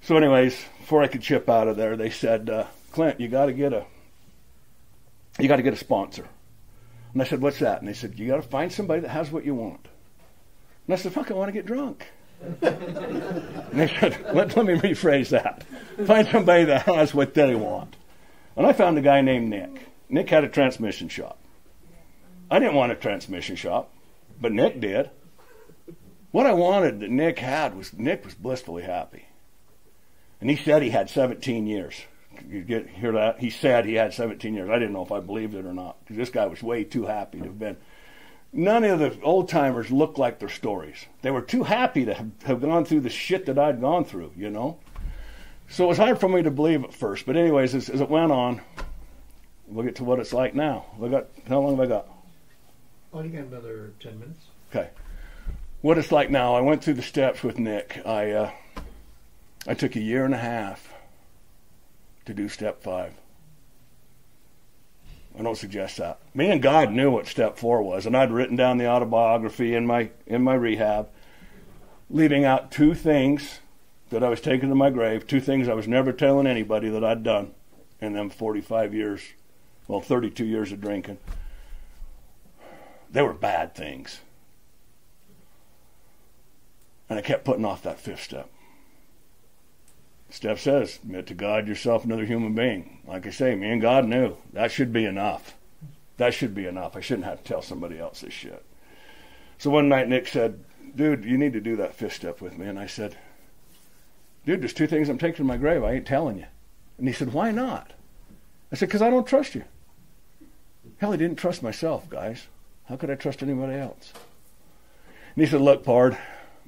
So anyways, before I could chip out of there, they said, Clint, you got to get a sponsor. And I said, what's that? And they said, you got to find somebody that has what you want. And I said, fuck, I want to get drunk. And they said, let me rephrase that. Find somebody that has what they want. And I found a guy named Nick. Nick had a transmission shop. I didn't want a transmission shop, but Nick did. What I wanted that Nick had was blissfully happy. And he said he had 17 years. You hear that? He said he had 17 years. I didn't know if I believed it or not, because this guy was way too happy to have been. None of the old-timers looked like their stories. They were too happy to have gone through the shit that I'd gone through, you know? So it was hard for me to believe at first. But anyways, as it went on, we'll get to what it's like now. How long have I got? Oh, you got another 10 minutes. Okay. What it's like now, I went through the steps with Nick. I took a year and a half to do step 5. I don't suggest that. Me and God knew what step 4 was, and I'd written down the autobiography in my rehab, leaving out 2 things that I was taking to my grave, 2 things I was never telling anybody that I'd done in them 32 years of drinking. They were bad things. And I kept putting off that 5th step. Step says, admit to God yourself another human being. Like I say, me and God knew. That should be enough. That should be enough. I shouldn't have to tell somebody else this shit. So one night Nick said, dude, you need to do that 5th step with me. And I said, dude, there's 2 things I'm taking to my grave. I ain't telling you. And he said, why not? I said, because I don't trust you. Hell, I didn't trust myself, guys. How could I trust anybody else? And he said, look, Pard,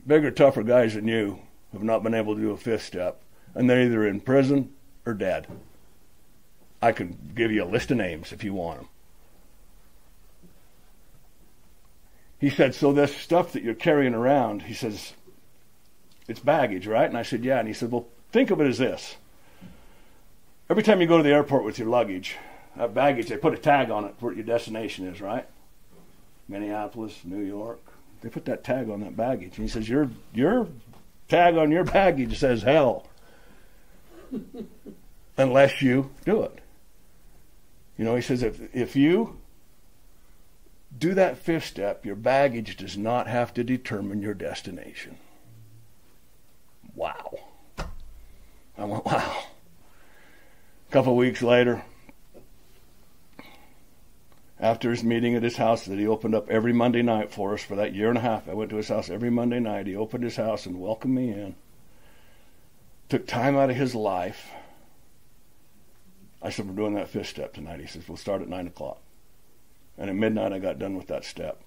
bigger, tougher guys than you have not been able to do a 5th step. And they're either in prison or dead. I could give you a list of names if you want them. He said, so this stuff that you're carrying around, he says, it's baggage, right? And I said, yeah. And he said, well, think of it as this. Every time you go to the airport with your luggage, that baggage, they put a tag on it for what your destination is, right? Minneapolis, New York. They put that tag on that baggage. And he says, your tag on your baggage says hell. Unless you do it. You know, he says, if you do that 5th step, your baggage does not have to determine your destination. Wow. I went, wow. A couple of weeks later, after his meeting at his house that he opened up every Monday night for us for that year and a half, I went to his house every Monday night. He opened his house and welcomed me in. Took time out of his life. I said, we're doing that 5th step tonight. He says, we'll start at 9 o'clock. And at midnight, I got done with that step.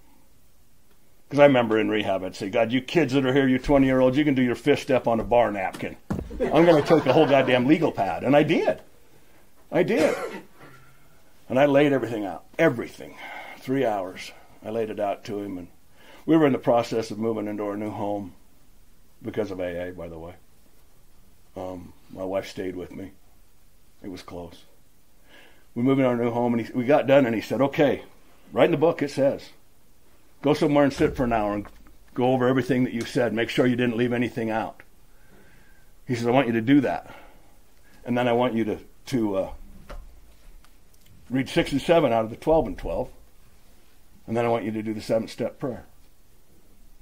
Because I remember in rehab, I'd say, God, you kids that are here, you 20-year-olds, you can do your 5th step on a bar napkin. I'm going to take the whole goddamn legal pad. And I did. And I laid everything out. Everything. 3 hours. I laid it out to him. And we were in the process of moving into our new home because of AA, by the way. My wife stayed with me. It was close. We moved in our new home, and we got done, and he said, okay, right in the book it says, go somewhere and sit for an hour and Go over everything that you said. Make sure you didn't leave anything out. He says, I want you to do that. And then I want you to read 6 and 7 out of the 12 and 12. And then I want you to do the 7-step prayer.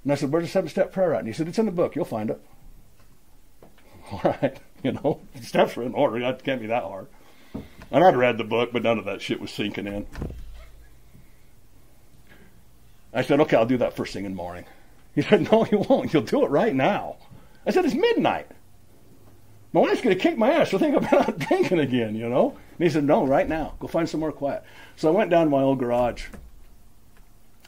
And I said, where's the 7-step prayer at? And he said, it's in the book. You'll find it. All right. The steps are in order. That can't be that hard. And I'd read the book, but none of that shit was sinking in. I said, okay, I'll do that first thing in the morning. He said, no, you won't. You'll do it right now. I said, it's midnight. My wife's going to kick my ass. She'll think I'm out drinking again, And he said, no, right now. Go find somewhere quiet. So I went down to my old garage.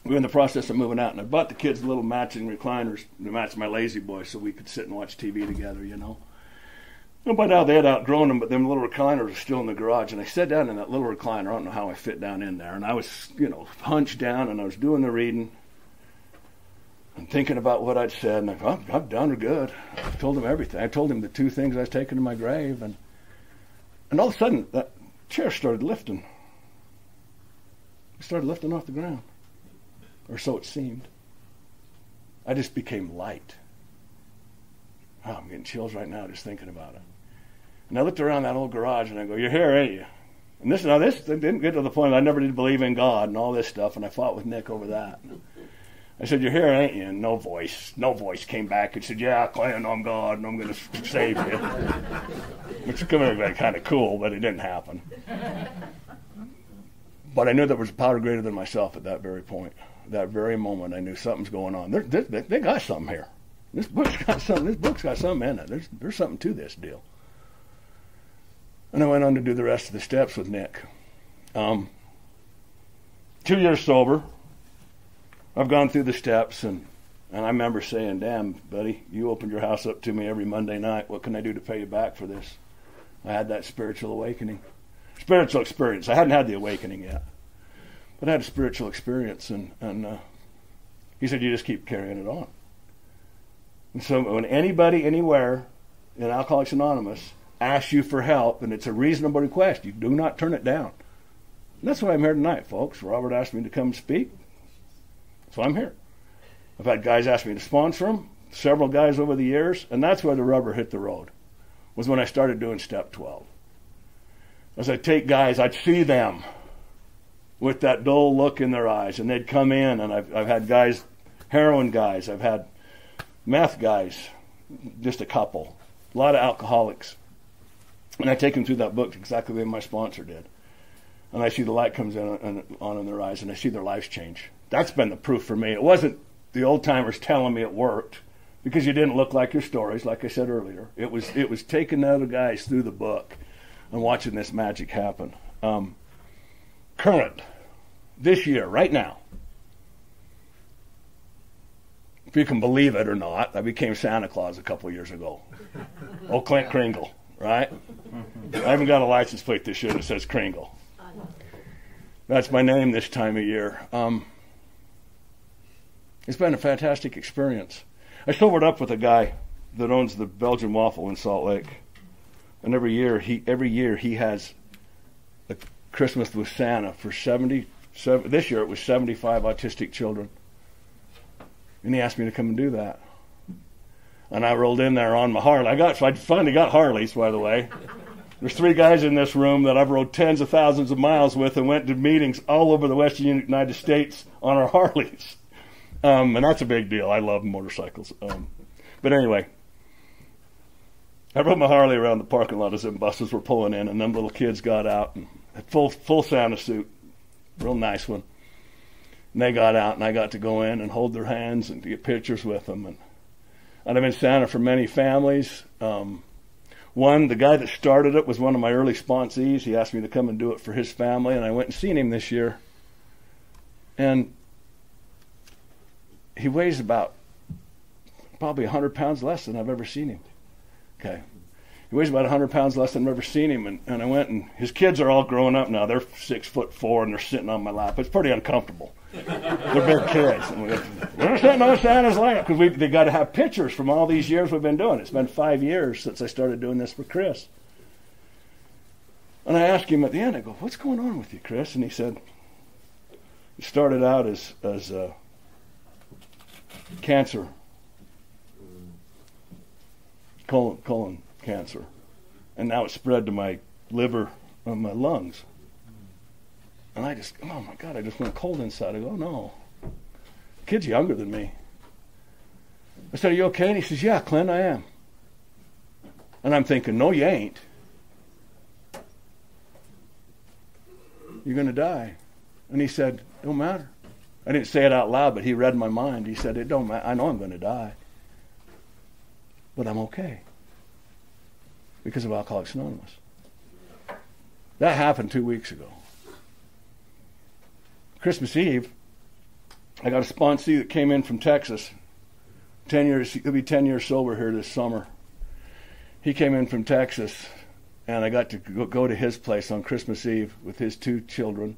We were in the process of moving out, and I bought the kids little matching recliners to match my lazy boy so we could sit and watch TV together, And by now they had outgrown them, but them little recliners were still in the garage. And I sat down in that little recliner. I don't know how I fit down in there. And I was, hunched down, and I was doing the reading and thinking about what I'd said. And I thought, I'm done or good. I told him everything. I told him the 2 things I was taking to my grave. And all of a sudden, that chair started lifting. It started lifting off the ground. Or so it seemed. I just became light. Oh, I'm getting chills right now just thinking about it. And I looked around that old garage and I go, you're here, ain't you? And this didn't get to the point I never did believe in God and all this stuff, and I fought with Nick over that. I said, you're here, ain't you? And no voice came back and said, yeah, Clint, I'm God and I'm going to save you. Which could have been kind of cool, but it didn't happen. But I knew there was a power greater than myself at that very point. That very moment, I knew something's going on. They got something here. This book's got something. This book's got something in it. There's something to this deal. And I went on to do the rest of the steps with Nick. 2 years sober. I've gone through the steps, and I remember saying, damn, buddy, you opened your house up to me every Monday night. What can I do to pay you back for this? I had that spiritual awakening. Spiritual experience. I hadn't had the awakening yet. But I had a spiritual experience, and he said, you just keep carrying it on. And so when anybody, anywhere in Alcoholics Anonymous asks you for help, and it's a reasonable request, you do not turn it down. And that's why I'm here tonight, folks. Robert asked me to come speak, so I'm here. I've had guys ask me to sponsor them, several guys over the years, and that's where the rubber hit the road, was when I started doing Step 12. As I take guys, I'd see them with that dull look in their eyes, and they'd come in, and I've had guys, heroin guys, I've had meth guys, just a couple, a lot of alcoholics. And I take them through that book exactly the way my sponsor did. And I see the light comes on in their eyes, and I see their lives change. That's been the proof for me. It wasn't the old timers telling me it worked, because you didn't look like your stories, like I said earlier. It was taking the other guys through the book and watching this magic happen. Current, this year, right now, if you can believe it or not, I became Santa Claus a couple of years ago. Old Clint Kringle, right? I haven't got a license plate this year that says Kringle. That's my name this time of year. It's been a fantastic experience. I sobered up with a guy that owns the Belgian Waffle in Salt Lake. And every year he has a Christmas with Santa for 77. This year it was 75 autistic children. And he asked me to come and do that. And I rolled in there on my Harley. I finally got Harleys, by the way. There's 3 guys in this room that I've rode tens of thousands of miles with and went to meetings all over the Western United States on our Harleys. And that's a big deal. I love motorcycles. But anyway, I rode my Harley around the parking lot as them buses were pulling in, and them little kids got out and had full Santa suit, real nice one. And they got out, and I got to go in and hold their hands and to get pictures with them. And I've been Santa for many families. The guy that started it was one of my early sponsees. He asked me to come and do it for his family, and I went and seen him this year. And he weighs about probably 100 pounds less than I've ever seen him. Okay. He weighs about 100 pounds less than I've ever seen him. And I went, and his kids are all growing up now. They're 6'4", and they're sitting on my lap. It's pretty uncomfortable. They're big kids. And we're sitting on Santa's lap because they got to have pictures from all these years we've been doing it. It's been 5 years since I started doing this for Chris. And I asked him at the end, I go, what's going on with you, Chris? And he said, it started out as cancer, colon cancer, and now it's spread to my liver and my lungs. And I just, oh my God, I just went cold inside. I go, oh no. The kid's younger than me. I said, are you okay? And he says, yeah, Clint, I am. And I'm thinking, no, you ain't. You're going to die. And he said, don't matter. I didn't say it out loud, but he read my mind. He said, it don't matter. I know I'm going to die. But I'm okay. Because of Alcoholics Anonymous. That happened 2 weeks ago. Christmas Eve, I got a sponsee that came in from Texas. 10 years, he'll be 10 years sober here this summer. He came in from Texas, and I got to go to his place on Christmas Eve with his 2 children.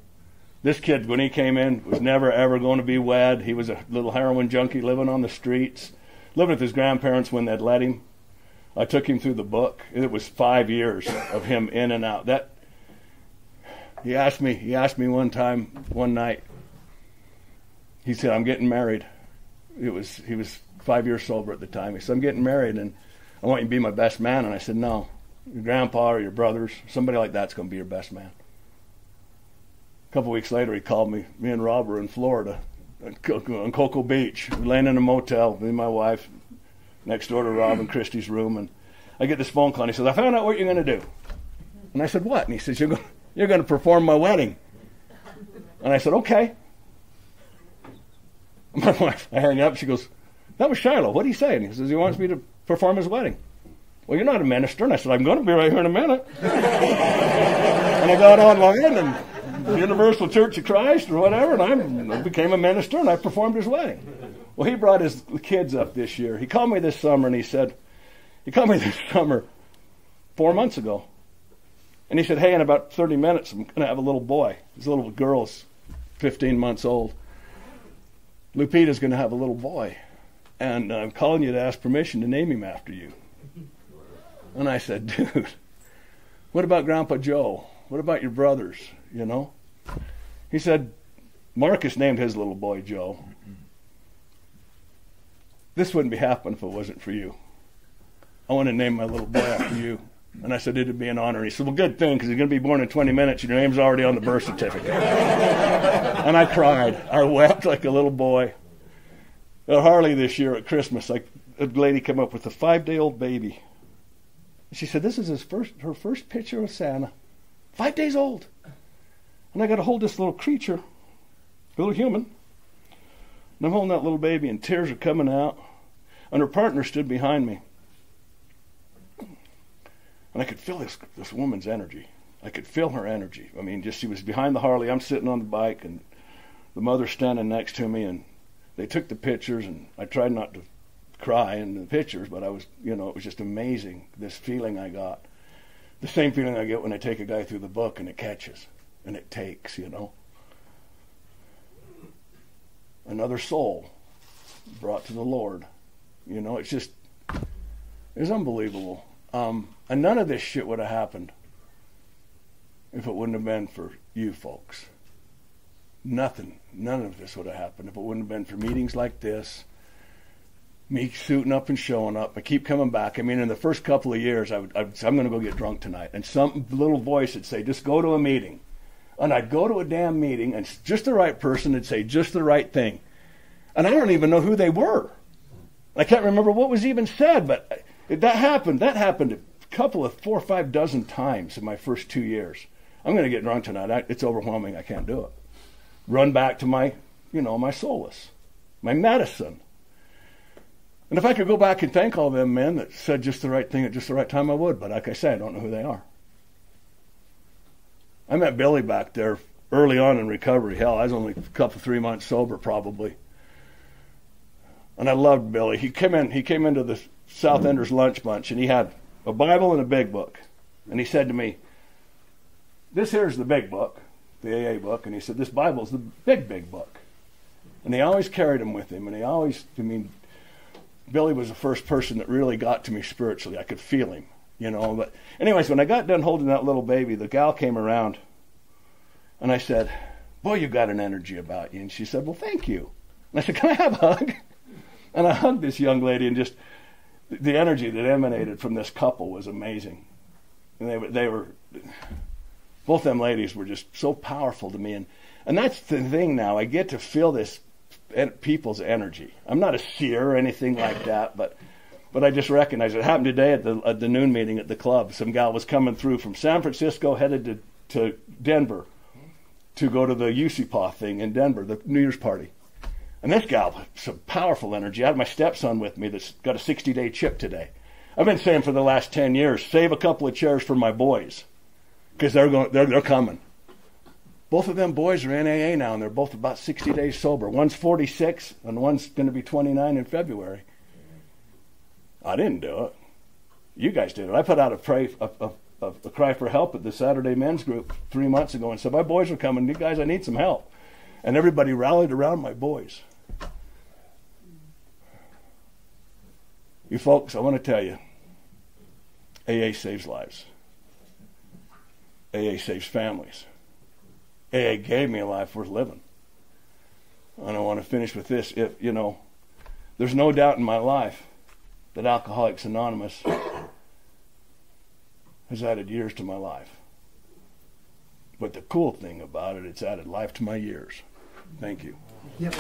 This kid, when he came in, was never, ever going to be wed. He was a little heroin junkie living on the streets, living with his grandparents when they'd let him. I took him through the book. It was 5 years of him in and out. He asked me one night, he said, I'm getting married. He was 5 years sober at the time. He said, I'm getting married, and I want you to be my best man. And I said, no, your grandpa or your brothers, somebody like that's going to be your best man. A couple weeks later, he called me. Me and Rob were in Florida on Cocoa Beach. We laying in a motel, me and my wife, next door to Rob and Christy's room. And I get this phone call, and he says, I found out what you're going to do. And I said, what? And he says, you're going to perform my wedding. And I said, okay. My wife, I hang up, she goes, that was Shiloh. What did he say? And he says, he wants me to perform his wedding. Well, you're not a minister. And I said, I'm going to be right here in a minute. And I got online and the Universal Church of Christ or whatever, and I became a minister, and I performed his wedding. Well, he brought his kids up this year. He called me this summer, and he called me this summer 4 months ago. And he said, hey, in about 30 minutes, I'm going to have a little boy. His little girl's 15 months old. Lupita's going to have a little boy. And I'm calling you to ask permission to name him after you. And I said, dude, what about Grandpa Joe? What about your brothers, you know? He said, Marcus named his little boy Joe. This wouldn't be happening if it wasn't for you. I want to name my little boy after you. And I said, it'd be an honor. And he said, well, good thing, because he's going to be born in 20 minutes. Your name's already on the birth certificate. And I cried. I wept like a little boy. At Harley this year at Christmas, a lady came up with a 5-day-old baby. She said, this is her first picture of Santa. 5 days old. And I got to hold this little creature, a little human. And I'm holding that little baby, and tears are coming out. And her partner stood behind me. And I could feel this woman's energy. I could feel her energy. I mean, she was behind the Harley. I'm sitting on the bike, and the mother's standing next to me, and they took the pictures, and I tried not to cry in the pictures, but I was, it was just amazing, this feeling I got. The same feeling I get when I take a guy through the book, and it catches, and it takes, Another soul brought to the Lord. It's unbelievable. And none of this shit would have happened if it wouldn't have been for you folks. Nothing. None of this would have happened if it wouldn't have been for meetings like this, me suiting up and showing up. I keep coming back. I mean, in the first couple of years, I'm going to go get drunk tonight. And some little voice would say, just go to a meeting. And I'd go to a damn meeting, and just the right person would say just the right thing. And I don't even know who they were. I can't remember what was even said, but that happened. That happened a couple of 4 or 5 dozen times in my first 2 years. I'm going to get drunk tonight. It's overwhelming. I can't do it. Run back to my solace, my medicine. And if I could go back and thank all them men that said just the right thing at just the right time, I would. But like I say, I don't know who they are. I met Billy back there early on in recovery. Hell, I was only a couple, 3 months sober probably. And I loved Billy. He came into the South Enders lunch bunch, and he had a Bible and a big book. And he said to me, this here's the big book, the AA book. And he said, this Bible's the big book. And he always carried them with him. And Billy was the first person that really got to me spiritually. I could feel him, But anyways, when I got done holding that little baby, the gal came around. And I said, boy, you got an energy about you. And she said, well, thank you. And I said, can I have a hug? And I hugged this young lady, and just the energy that emanated from this couple was amazing. And they were both them ladies were just so powerful to me. And that's the thing now. I get to feel this people's energy. I'm not a seer or anything like that, but I just recognize it. It happened today at the noon meeting at the club. Some gal was coming through from San Francisco, headed to Denver to go to the UCPA thing in Denver, the New Year's party. And this gal had some powerful energy. I had my stepson with me that's got a 60-day chip today. I've been saying for the last 10 years, save a couple of chairs for my boys, because they're coming. Both of them boys are in AA now, and they're both about 60 days sober. One's 46, and one's going to be 29 in February. I didn't do it. You guys did it. I put out a cry for help at the Saturday men's group 3 months ago and said, my boys are coming. You guys, I need some help. And everybody rallied around my boys. You folks, I want to tell you, AA saves lives. AA saves families. AA gave me a life worth living. And I want to finish with this. There's no doubt in my life that Alcoholics Anonymous has added years to my life. But the cool thing about it, it's added life to my years. Thank you. Yep.